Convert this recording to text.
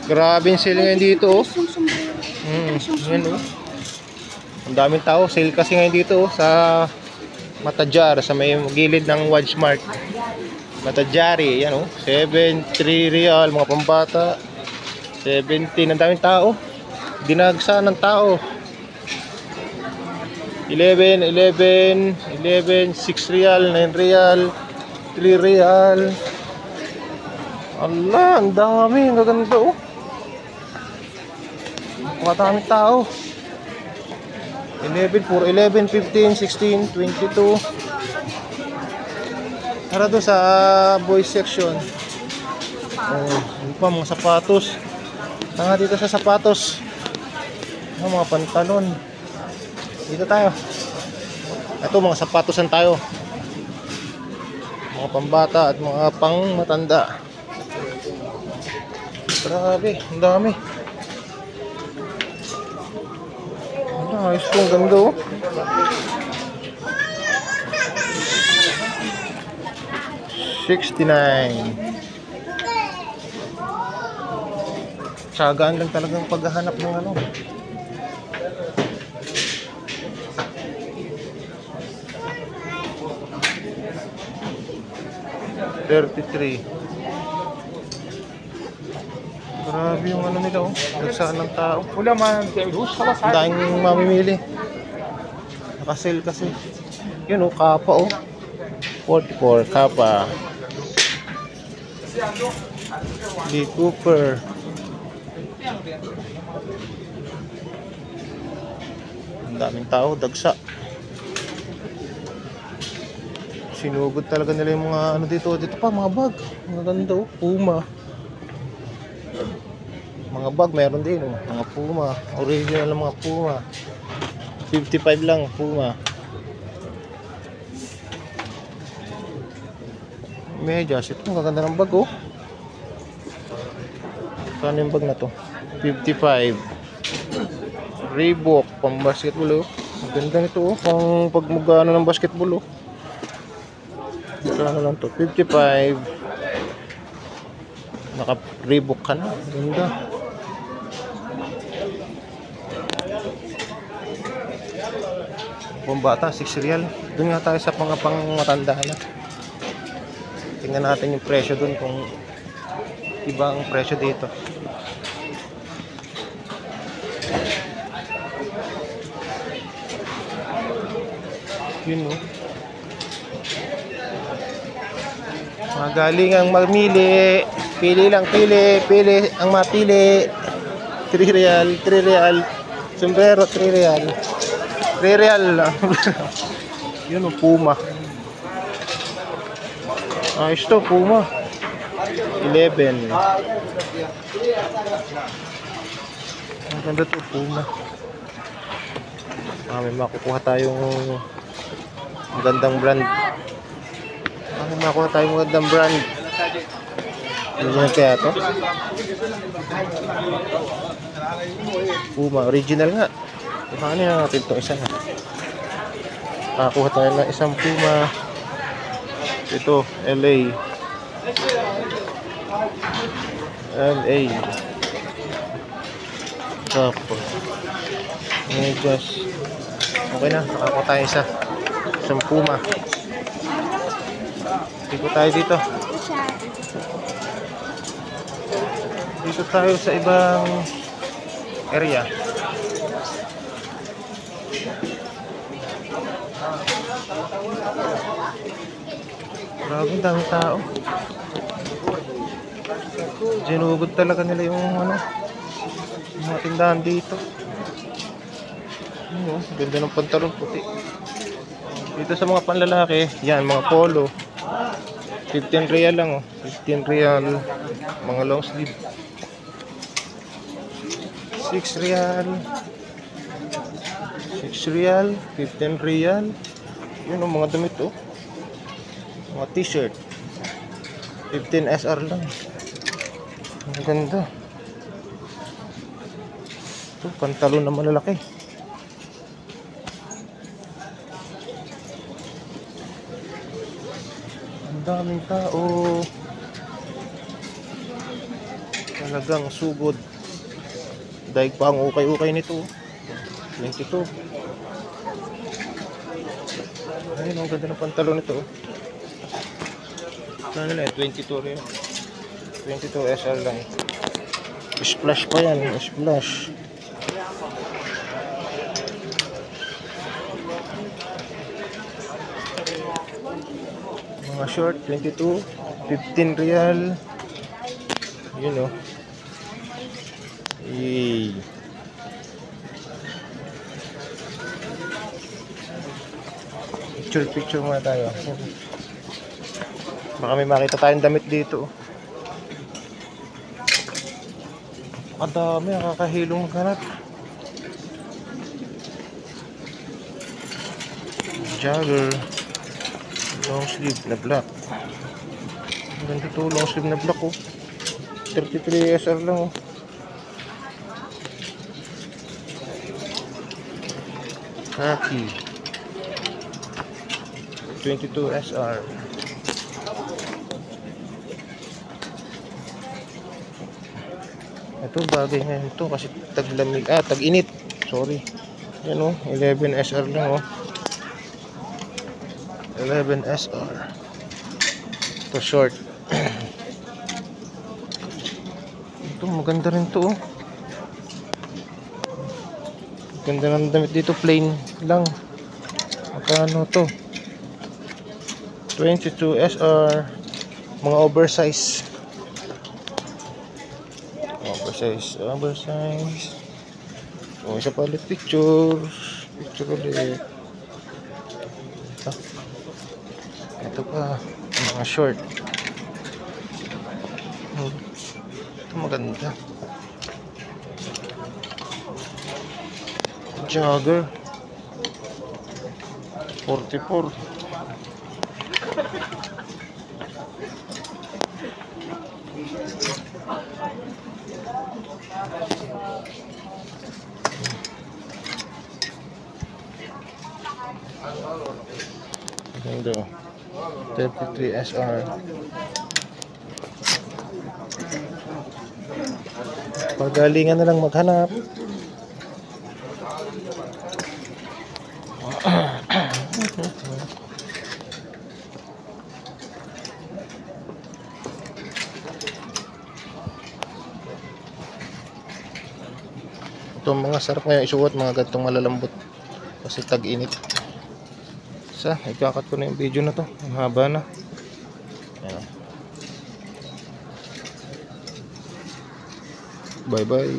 Grabe yung sale ngayon dito, oh. Yan, oh. Ang daming tao. Sale kasi ngayon dito, oh, sa Matajar, sa may gilid ng Watchmark. Matajari, yan, oh. 7-3 real, mga pambata. 17, ang daming tao. Dinagsa ng tao. 11, 6 real, 9 real, 3 real. Allah, ang dami, ang gaganda, oh. Maraming tao. 11, puro 11, 15, 16, 22. Tara doon sa boys section. Oh, yun pa, mga sapatos. Tanga dito sa sapatos. Mga pantalon. Dito tayo. Ito, mga sapatosan tayo. Mga pambata at mga pang matanda. Grabe, ang dami. Ayos po, ang ganda, oh. $69. Tsagaan lang talagang paghahanap ng ano. $33. Grabe yung ano nila, oh. Nagsaan ng tao. Ang daming mamimili. Nakasale kasi. Yun, oh, kapa, oh. 44, kapa. Lee Cooper. Ang daming tao, dagsa. Sinugod talaga nila yung mga ano dito. Dito pa, mga bag. Mga ganda, oh. Puma. Mga bag meron din, oh. Mga Puma. Original ng mga Puma. 55 lang, Puma. Medyas. Ito, ang gaganda ng bag, oh. Saan yung bag na to? 55. Reebok, pang basketball, oh. Ang ganda nito, oh. Pang pag mag-ano ng basketball, oh. Ano lang to? 55. Naka-Reebok ka na. Ganda. Pambata, 6 real. Doon nga tayo sa pang matanda na. Tingnan natin yung presyo doon kung iba ang presyo dito. Yun, oh. Magaling ang mamili. Pili lang, pili. Pili ang mapili. 3 real, 3 real. Sombrero, 3 real. 3 real lang. Yun, oh, Puma. Ayos to, Puma. 11. Ang ganda to, Puma. May makukuha tayong magandang brand. May makukuha tayong magandang brand. Ano yan kaya to? Puma, original nga. Paano yan natin itong isa na? Makakuha tayo ng isang Puma. Ito, LA. LA. Tapos medyas. Okay na, nakakuha tayo isa. Isang Puma. Dito tayo dito. Dito tayo sa ibang area. Grabe, daming tao. Ginugod talaga nila yung ano, yung mga tindahan dito. Ano, ganda ng pantalon puti. Dito sa mga panlalaki, yan, mga polo. 15 real lang, oh. 15 real. Mga long sleeve. 6 real. 6 real. 15 real. Yun, oh, mga damit, oh. Mga t-shirt 15 SR lang. Ang ganda. Ito, pantalon na malalaki. Ang daming tao. Talagang sugod. Daig pa ang ukay-ukay nito. 22. Ayun, ang ganda ng pantalon nito. Ano na 22 rin. 22 SL lang. Splash pa yan. Splash. Mga short, 22. 15 real. Yun o. Yay. Picture muna tayo. Baka may makita tayong damit dito. Kadami, nakakahilong maghanap. Jogger. Long sleeve na black. Ganda to, long sleeve na black oh. 33 SR lang oh. Khaki 22 SR. Ito bagay ngayon ito kasi taglamig, tag-init. Sorry. Yan oh, 11 SR lang oh. 11 SR. Ito short. Ito maganda rin to oh. Ganda ng damit dito, plain lang. Magkano to? 22 SR. Mga oversize. Oversize. O, isa pa ulit picture ulit. Ito pa, mga short. Ito maganda. Jogger 44. Ganda 33 SR. Pagalingan na lang maghanap. Ito mga sarap ngayon isuot, mga gantong malalambot kasi tag-init. Ikakat ko na yung video na to, ang haba na. Ayan. Bye bye.